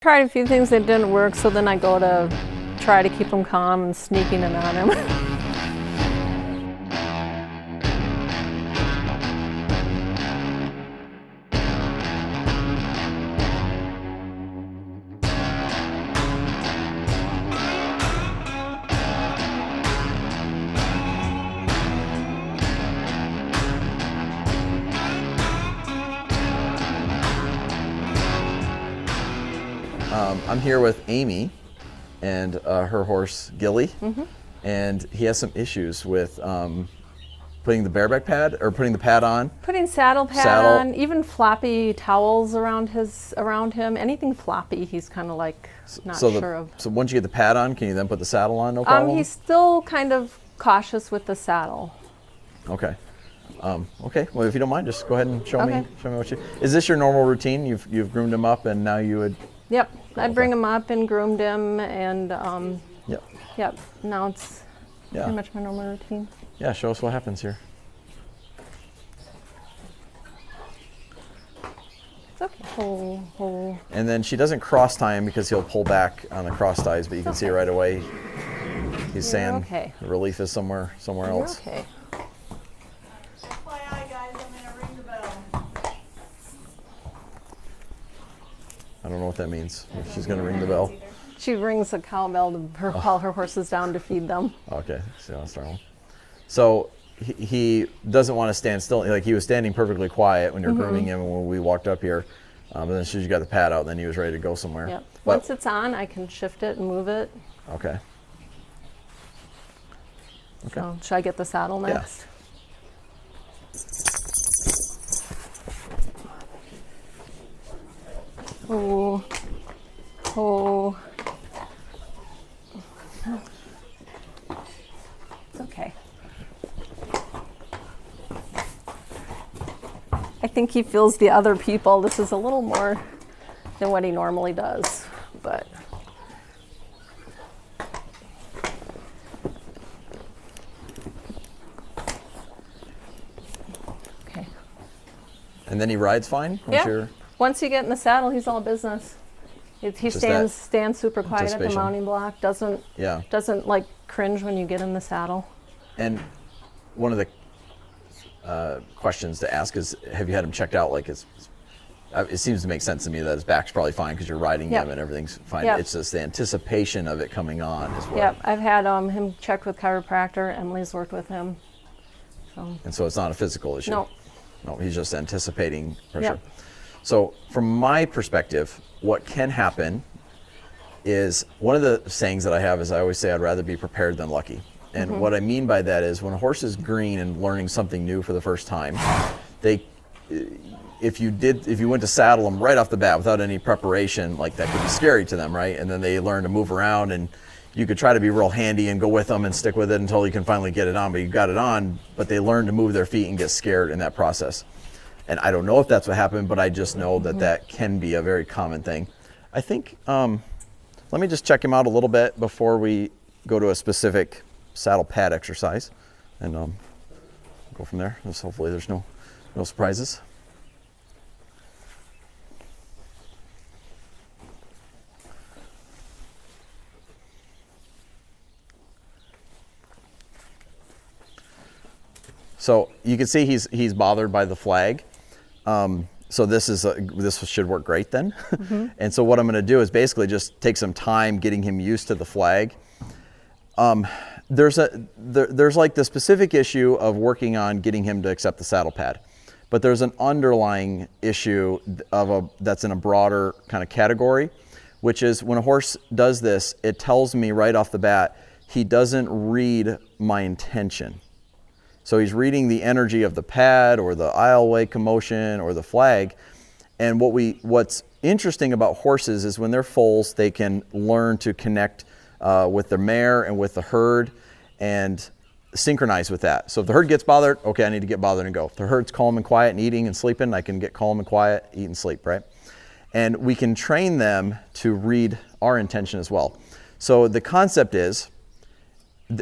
Tried a few things that didn't work, so then I go to try to keep him calm and sneaking in on him. I'm here with Amy and her horse Gilly, and he has some issues with putting the bareback pad or putting the pad on. Putting saddle pad on, even floppy towels around him. Anything floppy, he's kind of like not sure of. So once you get the pad on, can you then put the saddle on? No problem. He's still kind of cautious with the saddle. Okay. Okay. Well, if you don't mind, just go ahead and show me what you. Is this your normal routine? You've groomed him up, and now you would. Yep. I'd bring him up and groomed him, and yep. Now it's pretty much my normal routine. Yeah. Show us what happens here. It's okay. Hold. And then she doesn't cross tie him because he'll pull back on the cross ties, but you can see right away he's saying the relief is somewhere else. Okay. FYI, guys, I'm gonna ring the bell. I don't know what that means. She's going to ring the bell. She rings a cowbell to call her horses down to feed them. Okay, so he doesn't want to stand still. Like he was standing perfectly quiet when you're grooming him when we walked up here. But then as soon as you got the pad out, then he was ready to go somewhere. Yep. Once it's on, I can shift it and move it. Okay. So should I get the saddle next? Oh. It's okay. I think he feels the other people. This is a little more than what he normally does, but. Okay. And then he rides fine? Once you get in the saddle, he's all business. He stands super quiet at the mounting block. Doesn't like cringe when you get in the saddle. And one of the questions to ask is, have you had him checked out? Like it seems to make sense to me that his back's probably fine because you're riding him and everything's fine. It's just the anticipation of it coming on as well. Yep, I've had him checked with chiropractor. Emily's worked with him. And so it's not a physical issue? No, he's just anticipating pressure. Yep. So from my perspective, what can happen is, one of the sayings that I have is I always say I'd rather be prepared than lucky. And what I mean by that is when a horse is green and learning something new for the first time, if you went to saddle them right off the bat without any preparation, like that could be scary to them, right? And then they learn to move around, and you could try to be real handy and go with them and stick with it until you can finally get it on, but you got it on, but they learn to move their feet and get scared in that process. And I don't know if that's what happened, but I just know that that can be a very common thing. I think, let me just check him out a little bit before we go to a specific saddle pad exercise, and go from there. Hopefully there's no surprises. So you can see he's bothered by the flag. So this should work great then. And so what I'm going to do is basically just take some time getting him used to the flag. There's like the specific issue of working on getting him to accept the saddle pad, but there's an underlying issue that's in a broader kind of category, which is when a horse does this, it tells me right off the bat he doesn't read my intention. So he's reading the energy of the pad or the aisleway commotion or the flag. And what's interesting about horses is when they're foals, they can learn to connect with the mare and with the herd and synchronize with that. So if the herd gets bothered, okay, I need to get bothered and go. If the herd's calm and quiet and eating and sleeping, I can get calm and quiet, eat and sleep, right? And we can train them to read our intention as well. So the concept is,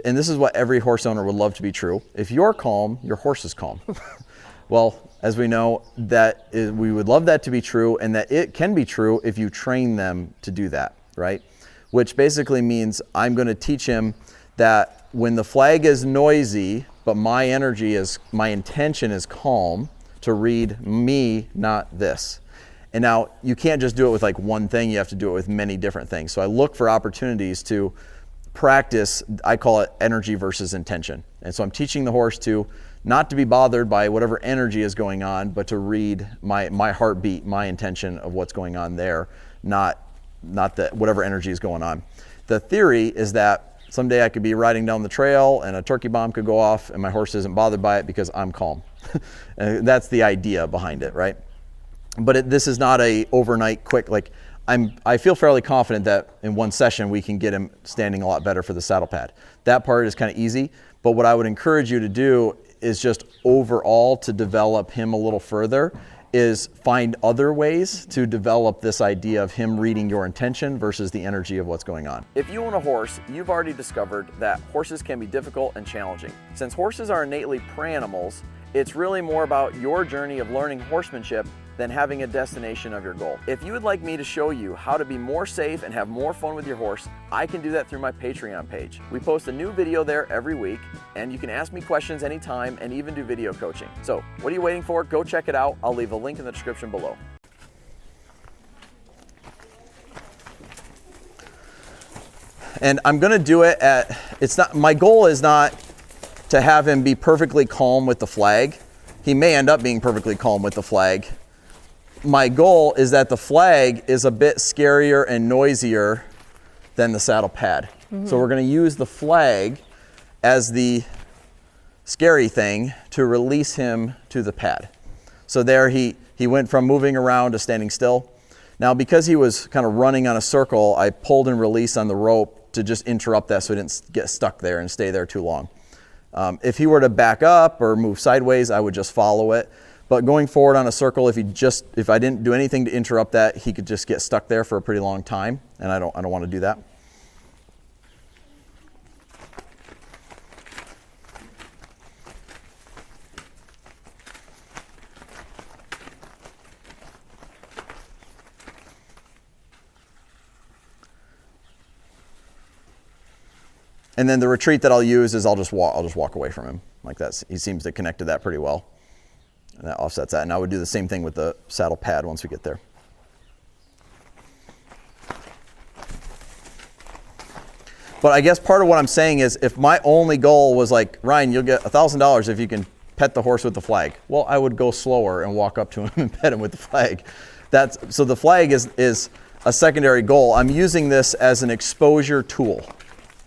and this is what every horse owner would love to be true, if you're calm, your horse is calm. Well, as we know, we would love that to be true, and that it can be true if you train them to do that, right? Which basically means I'm going to teach him that when the flag is noisy, but my intention is calm, to read me, not this. And now you can't just do it with like one thing, you have to do it with many different things. So I look for opportunities to practice, I call it energy versus intention. And so I'm teaching the horse to not to be bothered by whatever energy is going on, but to read my heartbeat, my intention of what's going on there, not that whatever energy is going on. The theory is that someday I could be riding down the trail and a turkey bomb could go off and my horse isn't bothered by it because I'm calm. And that's the idea behind it, right? But this is not a overnight quick, like I feel fairly confident that in one session we can get him standing a lot better for the saddle pad. That part is kind of easy, but what I would encourage you to do is just overall to develop him a little further is find other ways to develop this idea of him reading your intention versus the energy of what's going on. If you own a horse, you've already discovered that horses can be difficult and challenging. Since horses are innately prey animals, it's really more about your journey of learning horsemanship than having a destination of your goal. If you would like me to show you how to be more safe and have more fun with your horse, I can do that through my Patreon page. We post a new video there every week, and you can ask me questions anytime and even do video coaching. So what are you waiting for? Go check it out. I'll leave a link in the description below. And I'm gonna do it my goal is not to have him be perfectly calm with the flag. He may end up being perfectly calm with the flag. My goal is that the flag is a bit scarier and noisier than the saddle pad. Mm-hmm. So we're going to use the flag as the scary thing to release him to the pad. So there he went from moving around to standing still. Now because he was kind of running on a circle, I pulled and released on the rope to just interrupt that so he didn't get stuck there and stay there too long. If he were to back up or move sideways, I would just follow it. But going forward on a circle, if I didn't do anything to interrupt that, he could just get stuck there for a pretty long time, and I don't want to do that. And then the retreat that I'll use is I'll just walk away from him like that. He seems to connect to that pretty well. And that offsets that. And I would do the same thing with the saddle pad once we get there. But I guess part of what I'm saying is if my only goal was like, Ryan, you'll get $1,000 if you can pet the horse with the flag. Well, I would go slower and walk up to him and pet him with the flag. So the flag is a secondary goal. I'm using this as an exposure tool.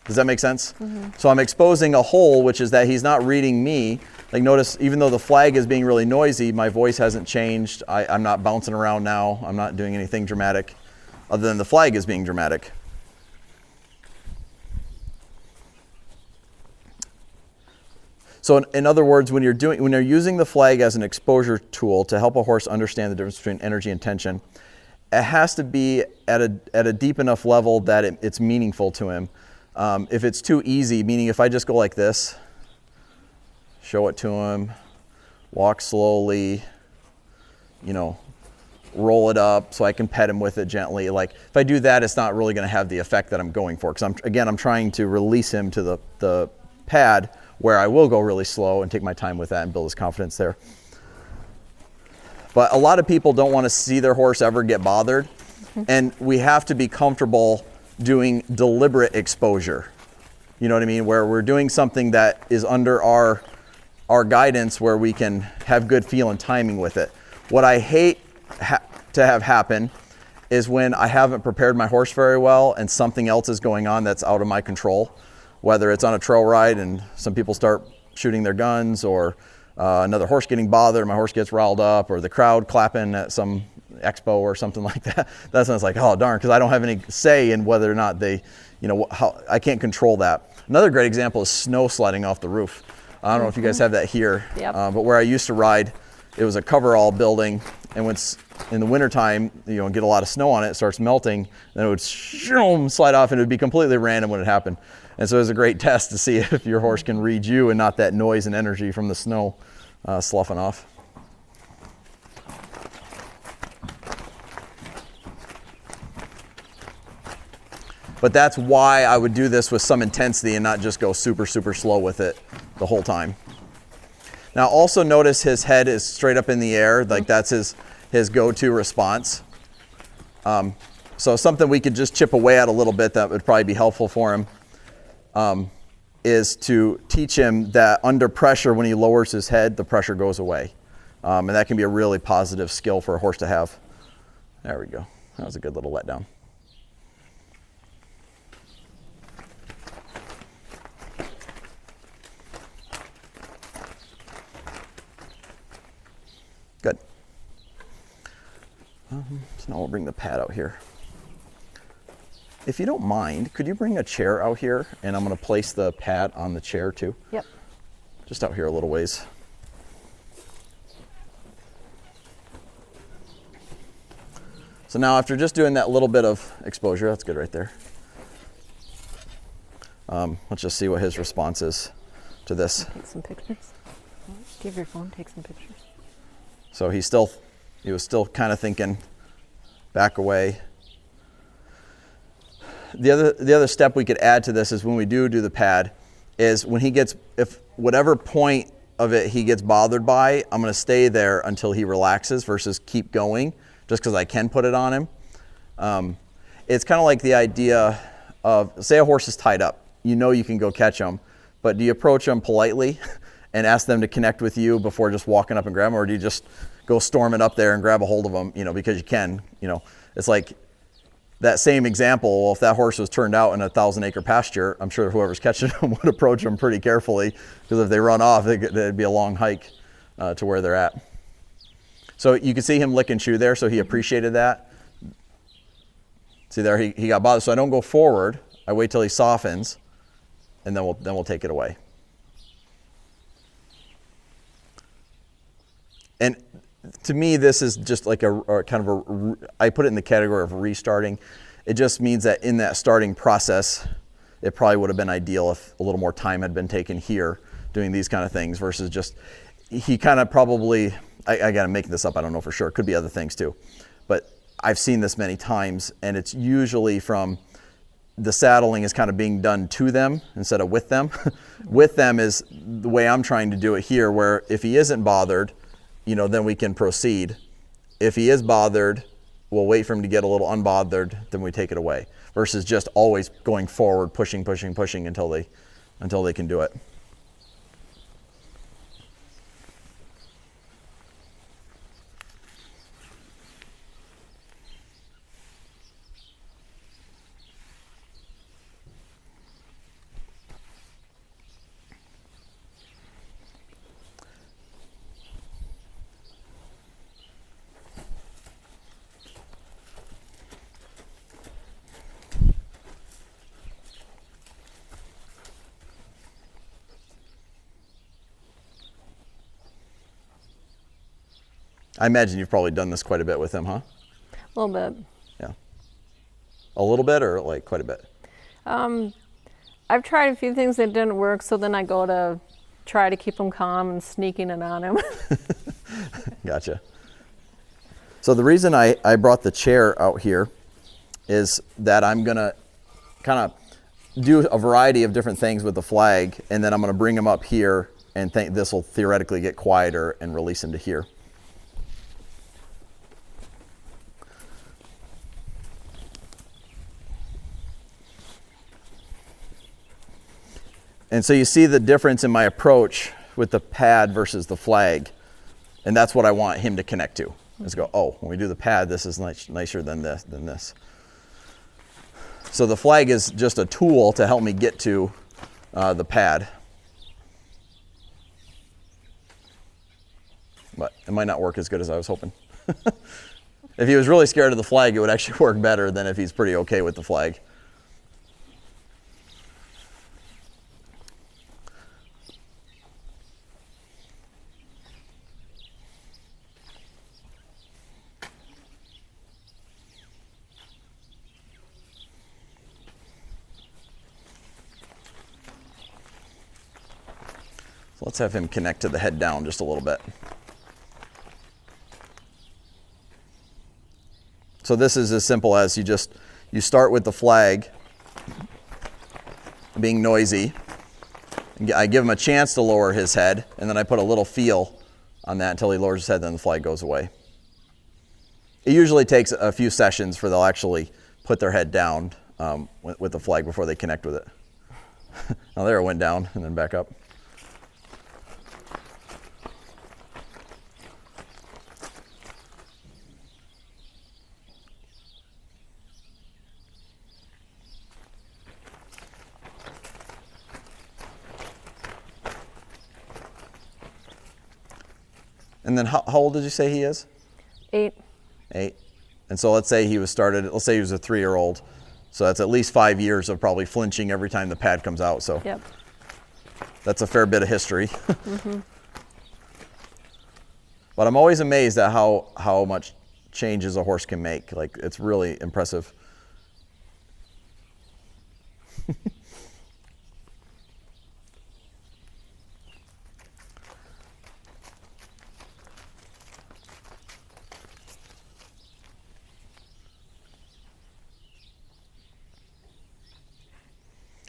Does that make sense? Mm-hmm. So I'm exposing a hole, which is that he's not reading me. Like notice, even though the flag is being really noisy, my voice hasn't changed. I'm not bouncing around now. I'm not doing anything dramatic other than the flag is being dramatic. So in other words, when you're using the flag as an exposure tool to help a horse understand the difference between energy and tension, it has to be at a deep enough level that it's meaningful to him. If it's too easy, meaning if I just go like this, show it to him, walk slowly, roll it up so I can pet him with it gently. Like if I do that, it's not really going to have the effect that I'm going for, because I'm trying to release him to the pad where I will go really slow and take my time with that and build his confidence there. But a lot of people don't want to see their horse ever get bothered, and we have to be comfortable doing deliberate exposure. You know what I mean? Where we're doing something that is under our guidance, where we can have good feel and timing with it. What I hate to have happen is when I haven't prepared my horse very well and something else is going on that's out of my control, whether it's on a trail ride and some people start shooting their guns, or another horse getting bothered, my horse gets riled up, or the crowd clapping at some expo or something like that. That's when it's like, oh darn, because I don't have any say in whether or not they, I can't control that. Another great example is snow sliding off the roof. I don't know if you guys have that here, yep. But where I used to ride, it was a coverall building, and when in the wintertime, get a lot of snow on it, it starts melting, then it would slide off, and it would be completely random when it happened. And so it was a great test to see if your horse can read you and not that noise and energy from the snow sloughing off. But that's why I would do this with some intensity and not just go super, super slow with it the whole time. Now also notice his head is straight up in the air, like that's his go-to response. So something we could just chip away at a little bit that would probably be helpful for him is to teach him that under pressure, when he lowers his head, the pressure goes away. And that can be a really positive skill for a horse to have. There we go. That was a good little letdown. Good. So now we'll bring the pad out here. If you don't mind, could you bring a chair out here? And I'm going to place the pad on the chair too. Yep. Just out here a little ways. So now after just doing that little bit of exposure, that's good right there. Let's just see what his response is to this. Take some pictures. Give your phone, take some pictures. So he was still kind of thinking, back away. The other step we could add to this is when we do the pad, is when he gets, if whatever point of it he gets bothered by, I'm going to stay there until he relaxes versus keep going, just because I can put it on him. It's kind of like the idea of, say a horse is tied up, you know you can go catch him, but do you approach them politely and ask them to connect with you before just walking up and grab them, or do you just go storming up there and grab a hold of them, because you can, it's like that same example. Well, if that horse was turned out in a 1,000-acre pasture, I'm sure whoever's catching them would approach them pretty carefully, because if they run off, it'd be a long hike to where they're at. So you can see him lick and chew there, so he appreciated that. See there, he got bothered. So I don't go forward. I wait till he softens, and then we'll take it away. And to me, this is just like a kind of I put it in the category of restarting. It just means that in that starting process, it probably would have been ideal if a little more time had been taken here doing these kind of things versus just, he kind of probably, I got to make this up, I don't know for sure. It could be other things too. But I've seen this many times, and it's usually from the saddling is kind of being done to them instead of with them. With them is the way I'm trying to do it here, where if he isn't bothered, then we can proceed. If he is bothered, we'll wait for him to get a little unbothered, then we take it away. Versus just always going forward, pushing until they can do it. I imagine you've probably done this quite a bit with him, huh? A little bit. Yeah. A little bit or like quite a bit? I've tried a few things that didn't work, so then I go to try to keep him calm and sneaking it on him. Gotcha. So the reason I brought the chair out here is that I'm going to kind of do a variety of different things with the flag, and then I'm going to bring him up here, and this will theoretically get quieter and release him to here. And so you see the difference in my approach with the pad versus the flag. And that's what I want him to connect to. Is go, oh, when we do the pad, this is nicer than this. So the flag is just a tool to help me get to the pad. But it might not work as good as I was hoping. If he was really scared of the flag, it would actually work better than if he's pretty okay with the flag. Let's have him connect to the head down just a little bit. So this is as simple as you start with the flag being noisy. I give him a chance to lower his head, and then I put a little feel on that until he lowers his head, then the flag goes away. It usually takes a few sessions for they'll actually put their head down with the flag before they connect with it. Now there it went down and then back up. And then how old did you say he is? 8. 8. And so let's say he was a 3-year-old. So that's at least 5 years of probably flinching every time the pad comes out. So Yep. That's a fair bit of history. Mm-hmm. But I'm always amazed at how much changes a horse can make. Like, it's really impressive.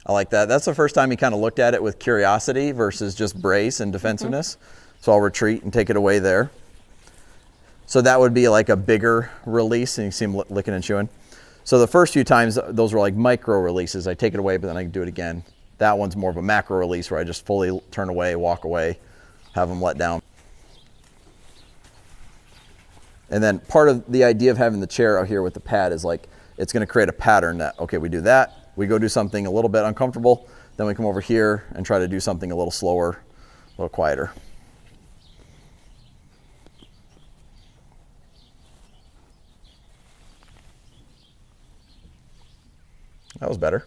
I like that. That's the first time he kind of looked at it with curiosity versus just brace and defensiveness. Mm-hmm. So I'll retreat and take it away there. So that would be like a bigger release, and you see him licking and chewing. So the first few times, those were like micro releases. I take it away, but then I can do it again. That one's more of a macro release where I just fully turn away, walk away, have him let down. And then part of the idea of having the chair out here with the pad is like, it's going to create a pattern that, okay, we do that. We go do something a little bit uncomfortable, then we come over here and try to do something a little slower, a little quieter. That was better.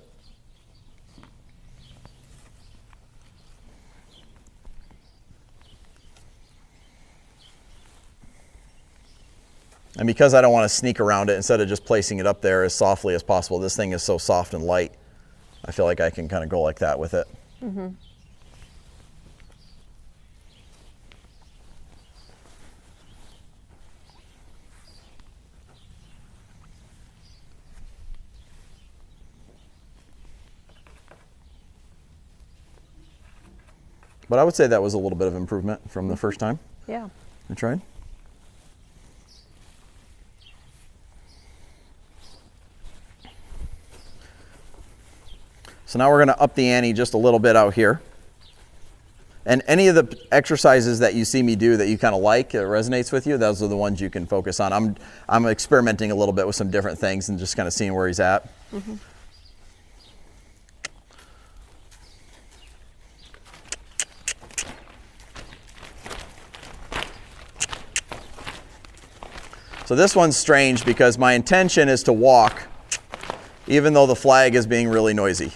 And because I don't want to sneak around it, instead of just placing it up there as softly as possible, this thing is so soft and light, I feel like I can kind of go like that with it. Mm-hmm. But I would say that was a little bit of improvement from the first time. Yeah. I tried. So now we're going to up the ante just a little bit out here. And any of the exercises that you see me do that you kind of like, that resonates with you, those are the ones you can focus on. I'm experimenting a little bit with some different things and just kind of seeing where he's at. Mm-hmm. So this one's strange because my intention is to walk even though the flag is being really noisy.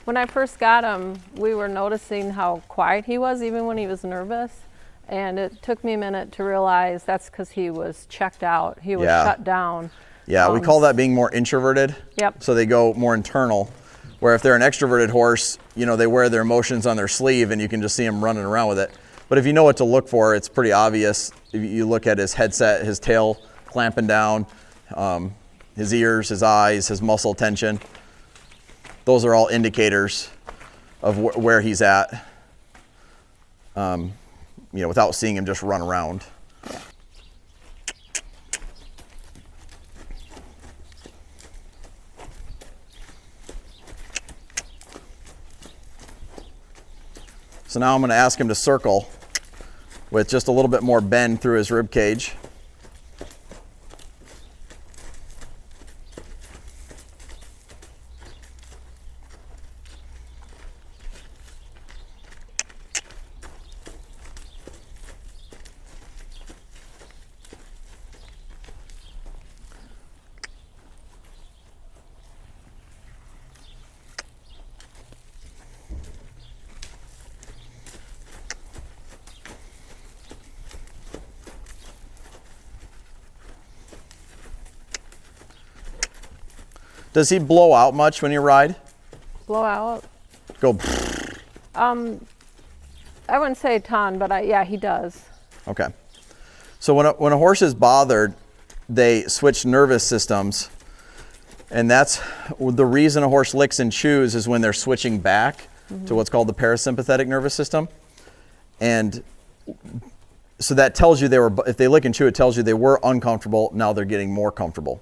When I first got him, we were noticing how quiet he was, even when he was nervous. And it took me a minute to realize that's because he was checked out. He was shut down. Yeah, we call that being more introverted. Yep. So they go more internal. Where if they're an extroverted horse, you know, they wear their emotions on their sleeve and you can just see them running around with it. But if you know what to look for, it's pretty obvious. If you look at his headset, his tail clamping down, his ears, his eyes, his muscle tension. Those are all indicators of where he's at. You know, without seeing him just run around. Yeah. So now I'm going to ask him to circle with just a little bit more bend through his rib cage. Does he blow out much when you ride? Blow out? go? I wouldn't say a ton, but yeah, he does. Okay. So when a horse is bothered, they switch nervous systems. And that's the reason a horse licks and chews is when they're switching back to what's called the parasympathetic nervous system. And so that tells you if they lick and chew, it tells you they were uncomfortable. Now they're getting more comfortable.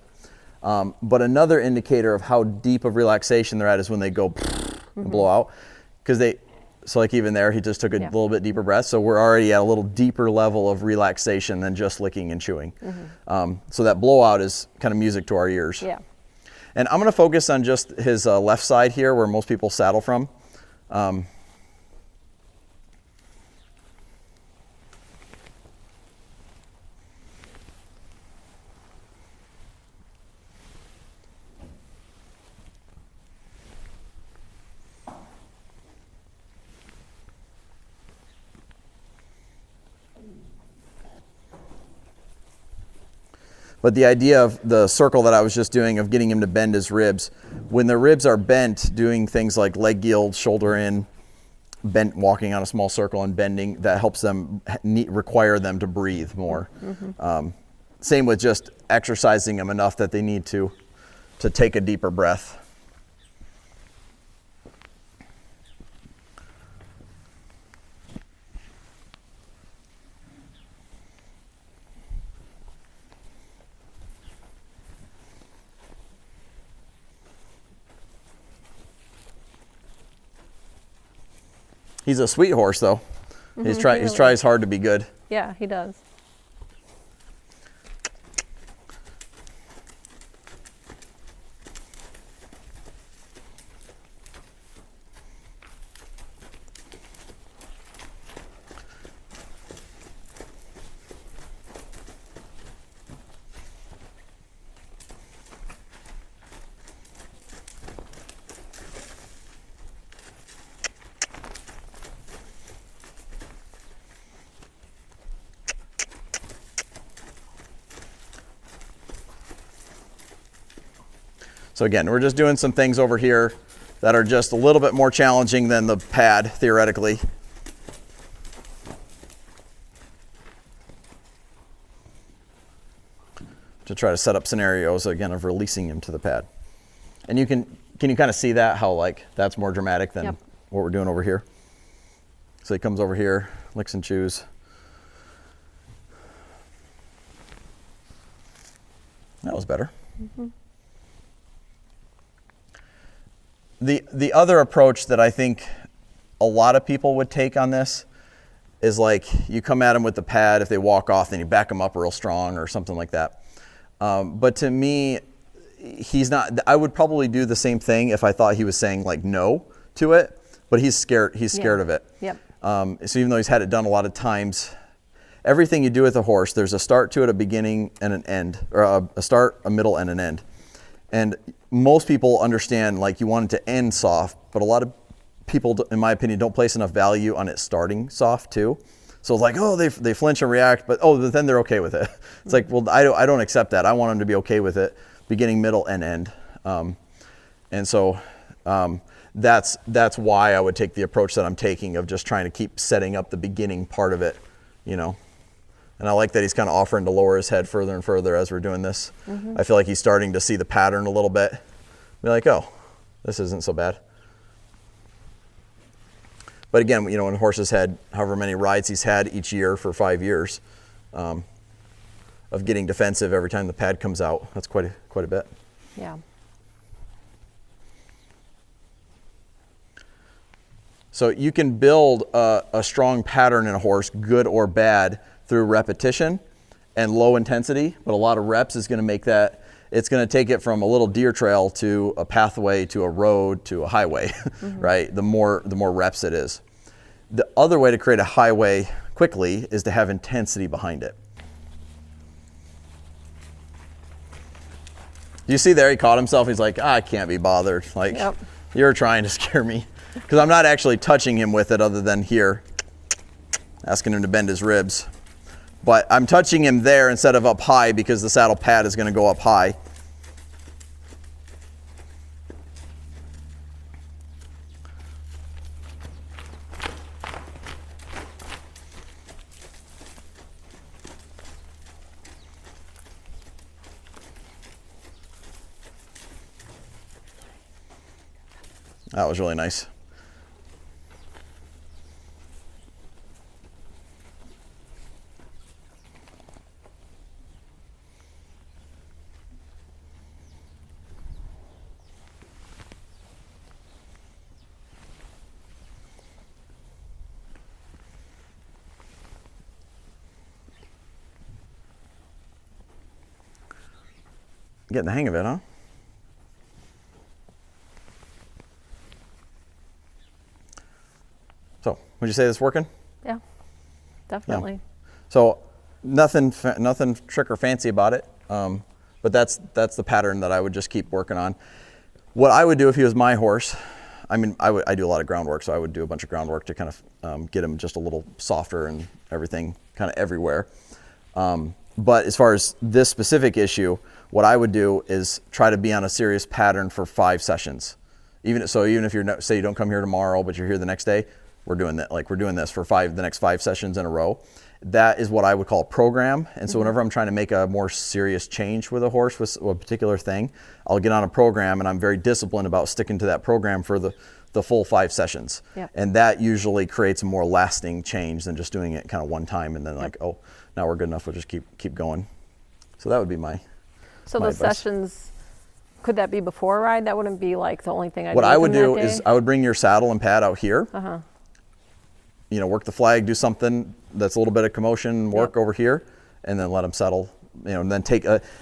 But another indicator of how deep of relaxation they're at is when they go and blow out. So like even there, he just took a little bit deeper breath. So we're already at a little deeper level of relaxation than just licking and chewing. So that blowout is kind of music to our ears. Yeah. And I'm going to focus on just his left side here where most people saddle from. But the idea of the circle that I was just doing of getting him to bend his ribs, when the ribs are bent, doing things like leg yield, shoulder in, bent, walking on a small circle and bending, that helps them require them to breathe more. Same with just exercising them enough that they need to take a deeper breath. He's a sweet horse, though. He tries hard to be good. Yeah, he does. So again, we're just doing some things over here that are just a little bit more challenging than the pad, theoretically. To try to set up scenarios, again, of releasing him to the pad. And can you kind of see that, how like that's more dramatic than what we're doing over here? So he comes over here, licks and chews. That was better. The other approach that I think a lot of people would take on this is like you come at them with the pad. If they walk off, then you back them up real strong or something like that. But to me, he's not. I would probably do the same thing if I thought he was saying like no to it, but he's scared. He's scared of it. Yep. So even though he's had it done a lot of times, everything you do with a horse, there's a start to it, a beginning and an end, or a start, a middle, and an end. And most people understand like you want it to end soft, but a lot of people, in my opinion, don't place enough value on it starting soft too. So it's like, oh, they flinch and react, but then they're okay with it. It's like, well, I don't accept that. I want them to be okay with it, beginning, middle, and end. And so that's why I would take the approach that I'm taking of just trying to keep setting up the beginning part of it, you know. And I like that he's kind of offering to lower his head further and further as we're doing this. I feel like he's starting to see the pattern a little bit. Be like, oh, this isn't so bad. But again, you know, when a horse has had however many rides he's had each year for 5 years, of getting defensive every time the pad comes out, that's quite a bit. Yeah. So you can build a strong pattern in a horse, good or bad, through repetition and low intensity, but a lot of reps is going to make that, it's going to take it from a little deer trail to a pathway to a road to a highway, right? The more reps it is. The other way to create a highway quickly is to have intensity behind it. You see there, he caught himself. He's like, I can't be bothered. Like, you're trying to scare me. Because I'm not actually touching him with it other than here, asking him to bend his ribs. But I'm touching him there instead of up high because the saddle pad is going to go up high. That was really nice. Getting the hang of it, huh? So, would you say that's working? Yeah, definitely. So, nothing trick or fancy about it, but that's the pattern that I would just keep working on. What I would do if he was my horse, I mean, I do a lot of groundwork, so I would do a bunch of groundwork to kind of get him just a little softer and everything kind of everywhere. But as far as this specific issue, what I would do is try to be on a serious pattern for 5 sessions. Even if you're, say you don't come here tomorrow, but you're here the next day, we're doing that. Like we're doing this for the next 5 sessions in a row. That is what I would call a program. And so whenever I'm trying to make a more serious change with a horse with a particular thing, I'll get on a program, and I'm very disciplined about sticking to that program for the full 5 sessions. Yep. And that usually creates a more lasting change than just doing it kind of one time and then like, oh, now we're good enough, we'll just keep going. So that would be my So my the advice. sessions, could that be before a ride? That wouldn't be like the only thing I do. What I would with him do that is day? I would bring your saddle and pad out here. Uh-huh. You know, work the flag, do something that's a little bit of commotion, work Yep. over here, and then let him settle. You know, and then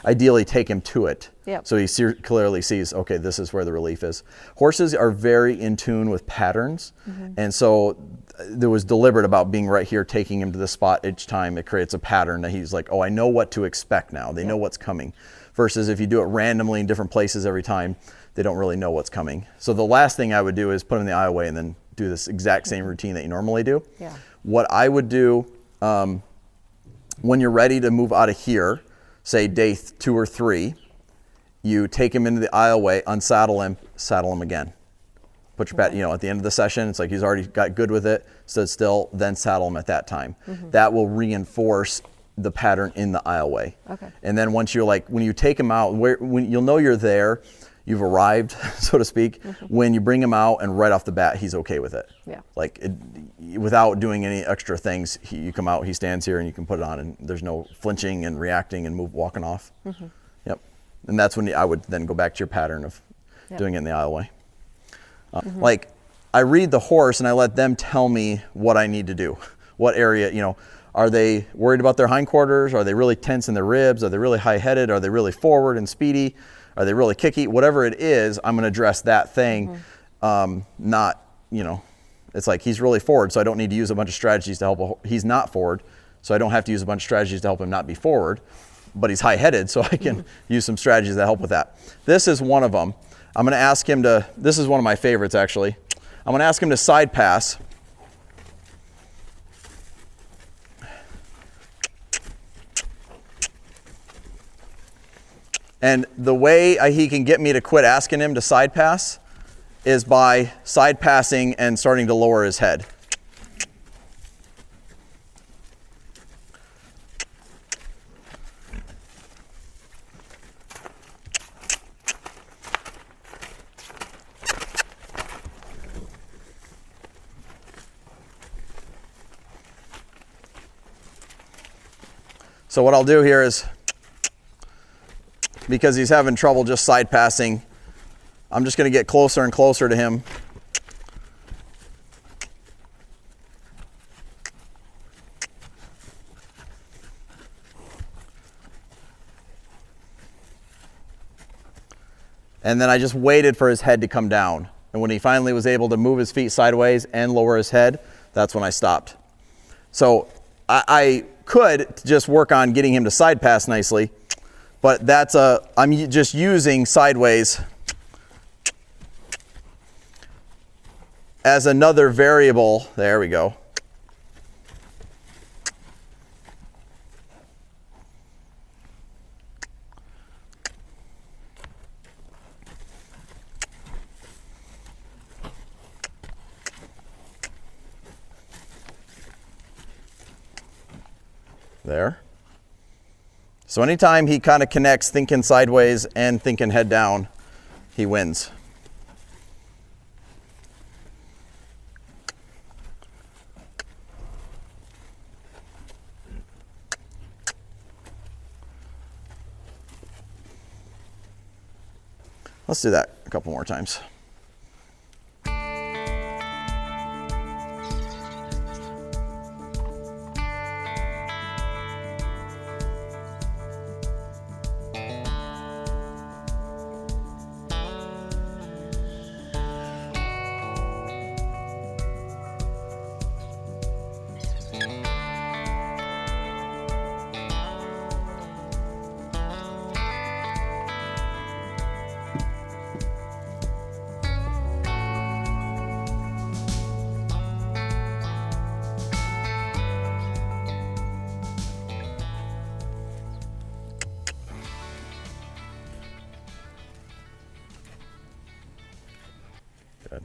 ideally take him to it. Yep. So he clearly sees, okay, this is where the relief is. Horses are very in tune with patterns, and so there was deliberate about being right here, taking him to the spot each time. It creates a pattern that he's like, oh, I know what to expect now. They know what's coming. Versus if you do it randomly in different places every time, they don't really know what's coming. So the last thing I would do is put him in the aisleway and then do this exact same routine that you normally do. Yeah. What I would do when you're ready to move out of here, say day 2 or 3, you take him into the aisleway, unsaddle him, saddle him again. Put your pad, at the end of the session, it's like he's already got good with it, stood still, then saddle him at that time. That will reinforce the pattern in the aisleway. Okay. And then once when you take him out, when you'll know you're there, you've arrived, so to speak, when you bring him out and right off the bat, he's okay with it. Yeah. Without doing any extra things, you come out, he stands here and you can put it on and there's no flinching and reacting and walking off. Yep. And that's when I would then go back to your pattern of doing it in the aisleway. Like I read the horse and I let them tell me what I need to do. What area, are they worried about their hindquarters? Are they really tense in their ribs? Are they really high-headed? Are they really forward and speedy? Are they really kicky? Whatever it is, I'm going to address that thing. Not, it's like he's really forward, so I don't need to use a bunch of strategies to help. He's not forward, so I don't have to use a bunch of strategies to help him not be forward. But he's high-headed, so I can use some strategies that help with that. This is one of them. I'm going to ask him to, this is one of my favorites actually. I'm going to ask him to side pass. And the way he can get me to quit asking him to side pass is by side passing and starting to lower his head. So what I'll do here is, because he's having trouble just side passing, I'm just going to get closer and closer to him. And then I just waited for his head to come down. And when he finally was able to move his feet sideways and lower his head, that's when I stopped. So I could just work on getting him to side pass nicely, but I'm just using sideways as another variable. There we go. There. So anytime he kind of connects thinking sideways and thinking head down, he wins. Let's do that a couple more times. Good.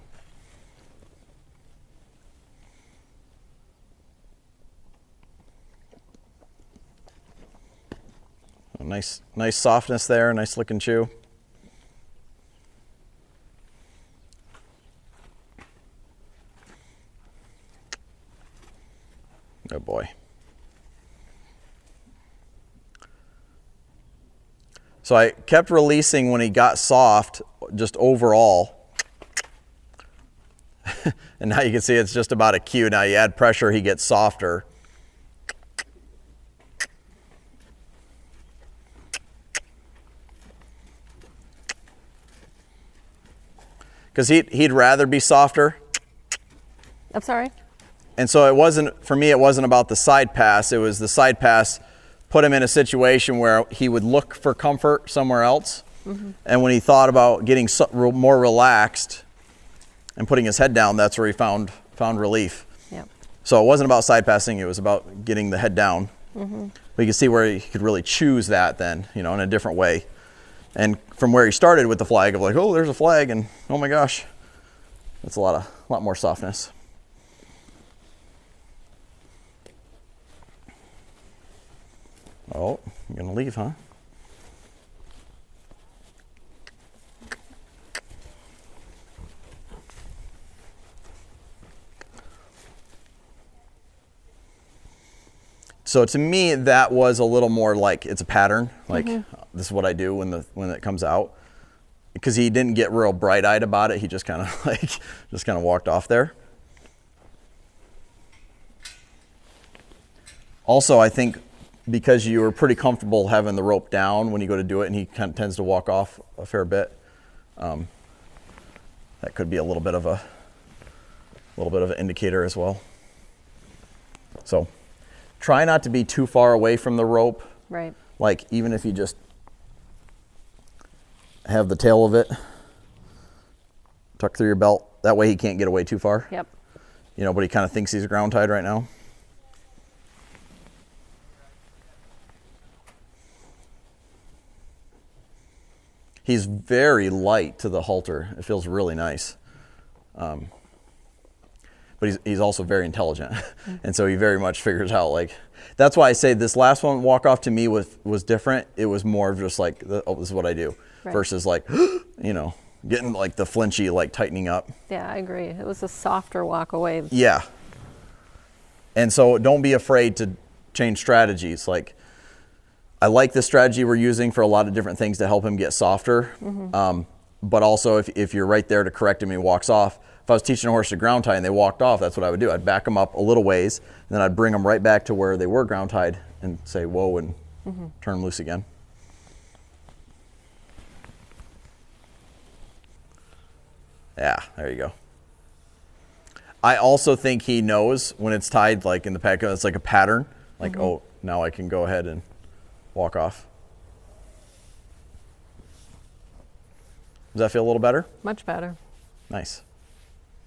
Nice softness there, nice lick and chew. Good boy. So I kept releasing when he got soft, just overall. And now you can see it's just about a cue. Now you add pressure, he gets softer. Because he'd rather be softer. I'm sorry? And so it wasn't, for me, it wasn't about the side pass. It was the side pass put him in a situation where he would look for comfort somewhere else. Mm-hmm. And when he thought about getting more relaxed and putting his head down, that's where he found relief. Yep. So it wasn't about side passing. It was about getting the head down. Mm-hmm. But you can see where he could really choose that then, in a different way. And from where he started with the flag of like, oh, there's a flag, and oh my gosh, that's a lot more softness. Oh, you're gonna leave, huh? So to me, that was a little more like it's a pattern. Like this is what I do when it comes out, because he didn't get real bright-eyed about it. He just kind of walked off there. Also, I think because you were pretty comfortable having the rope down when you go to do it, and he kind of tends to walk off a fair bit, that could be a little bit of an indicator as well. So try not to be too far away from the rope. Right. Like even if you just have the tail of it tuck through your belt, that way he can't get away too far. Yep. But he kind of thinks he's ground tied right now. He's very light to the halter. It feels really nice. But he's also very intelligent. And so he very much figures out, like, that's why I say this last one, walk off to me was different. It was more of just like, oh, this is what I do, right, versus like, getting like the flinchy, like tightening up. Yeah, I agree. It was a softer walk away. Yeah. And so don't be afraid to change strategies. Like, I like the strategy we're using for a lot of different things to help him get softer. Mm-hmm. But also if you're right there to correct him and he walks off, if I was teaching a horse to ground tie and they walked off, that's what I would do. I'd back them up a little ways, and then I'd bring them right back to where they were ground tied and say, whoa, and turn them loose again. Yeah, there you go. I also think he knows when it's tied, like in the pack, it's like a pattern. Like, oh, now I can go ahead and walk off. Does that feel a little better? Much better. Nice.